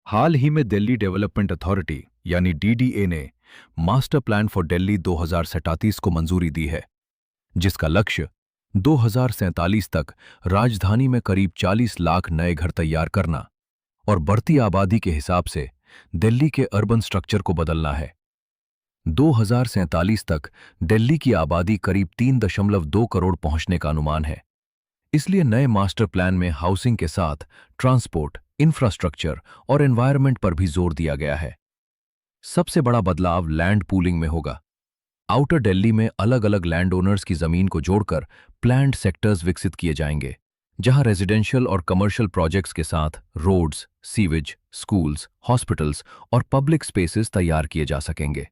हाल ही में Delhi development authority यानी DDA ने मास्टर प्लान फॉर दिल्ली 2037 को मंजूरी दी है, जिसका लक्ष्य 2047 तक राजधानी में करीब 40 लाख नए घर तैयार करना और बढ़ती आबादी के हिसाब से दिल्ली के अर्बन स्ट्रक्चर को बदलना है। 2047 तक दिल्ली की आबादी करीब 3.2 करोड़ पहुंचने का अनुमान है। इसलिए नए मास्टर प्लान में हाउसिंग के साथ ट्रांसपोर्ट, इंफ्रास्ट्रक्चर और एनवायरनमेंट पर भी जोर दिया गया है। सबसे बड़ा बदलाव लैंड पूलिंग में होगा। आउटर दिल्ली में अलग अलग लैंड ओनर्स की जमीन को जोड़कर प्लान्ड सेक्टर्स विकसित किए जाएंगे, जहां रेजिडेंशियल और कमर्शियल प्रोजेक्ट्स के साथ रोड्स, सीवेज, स्कूल्स, हॉस्पिटल्स और पब्लिक स्पेसेस तैयार किए जा सकेंगे।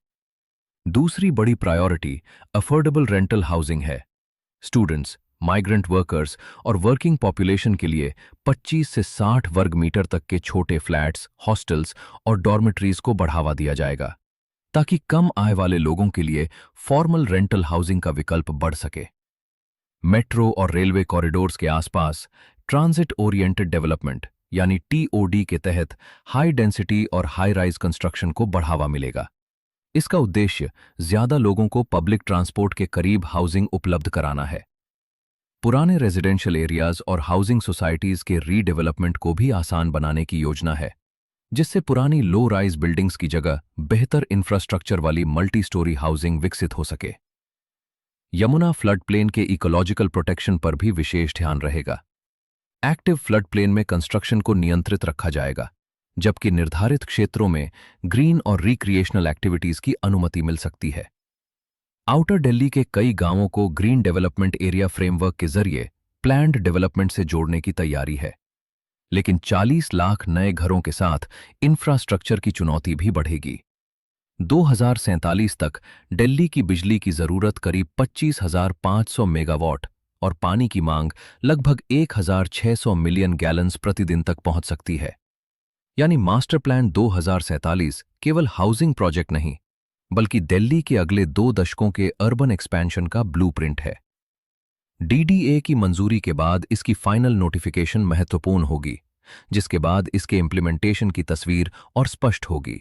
दूसरी बड़ी प्रायोरिटी अफोर्डेबल रेंटल हाउसिंग है। स्टूडेंट्स, माइग्रेंट वर्कर्स और वर्किंग पॉपुलेशन के लिए 25 से 60 वर्ग मीटर तक के छोटे फ्लैट्स, हॉस्टल्स और डॉर्मेट्रीज को बढ़ावा दिया जाएगा, ताकि कम आय वाले लोगों के लिए फॉर्मल रेंटल हाउसिंग का विकल्प बढ़ सके। मेट्रो और रेलवे कॉरिडोर्स के आसपास ट्रांजिट ओरिएंटेड डेवलपमेंट यानी टीओडी के तहत हाई डेंसिटी और हाई राइज कंस्ट्रक्शन को बढ़ावा मिलेगा। इसका उद्देश्य ज्यादा लोगों को पब्लिक ट्रांसपोर्ट के करीब हाउसिंग उपलब्ध कराना है। पुराने रेजिडेंशियल एरियाज और हाउसिंग सोसाइटीज के रीडेवलपमेंट को भी आसान बनाने की योजना है, जिससे पुरानी लो राइज बिल्डिंग्स की जगह बेहतर इंफ्रास्ट्रक्चर वाली मल्टी स्टोरी हाउसिंग विकसित हो सके। यमुना फ्लड प्लेन के इकोलॉजिकल प्रोटेक्शन पर भी विशेष ध्यान रहेगा। एक्टिव फ्लड प्लेन में कंस्ट्रक्शन को नियंत्रित रखा जाएगा, जबकि निर्धारित क्षेत्रों में ग्रीन और रिक्रिएशनल एक्टिविटीज की अनुमति मिल सकती है। आउटर दिल्ली के कई गांवों को ग्रीन डेवलपमेंट एरिया फ्रेमवर्क के जरिए प्लैन्ड डेवलपमेंट से जोड़ने की तैयारी है, लेकिन 40 लाख नए घरों के साथ इंफ्रास्ट्रक्चर की चुनौती भी बढ़ेगी। 2047 तक दिल्ली की बिजली की जरूरत करीब 25,500 मेगावाट और पानी की मांग लगभग 1,600 मिलियन गैलन्स प्रतिदिन तक पहुंच सकती है। यानी मास्टर प्लान 2047 केवल हाउसिंग प्रोजेक्ट नहीं, बल्कि दिल्ली के अगले 2 दशकों के अर्बन एक्सपेंशन का ब्लूप्रिंट है। डीडीए की मंजूरी के बाद इसकी फाइनल नोटिफिकेशन महत्वपूर्ण होगी, जिसके बाद इसके इम्प्लीमेंटेशन की तस्वीर और स्पष्ट होगी।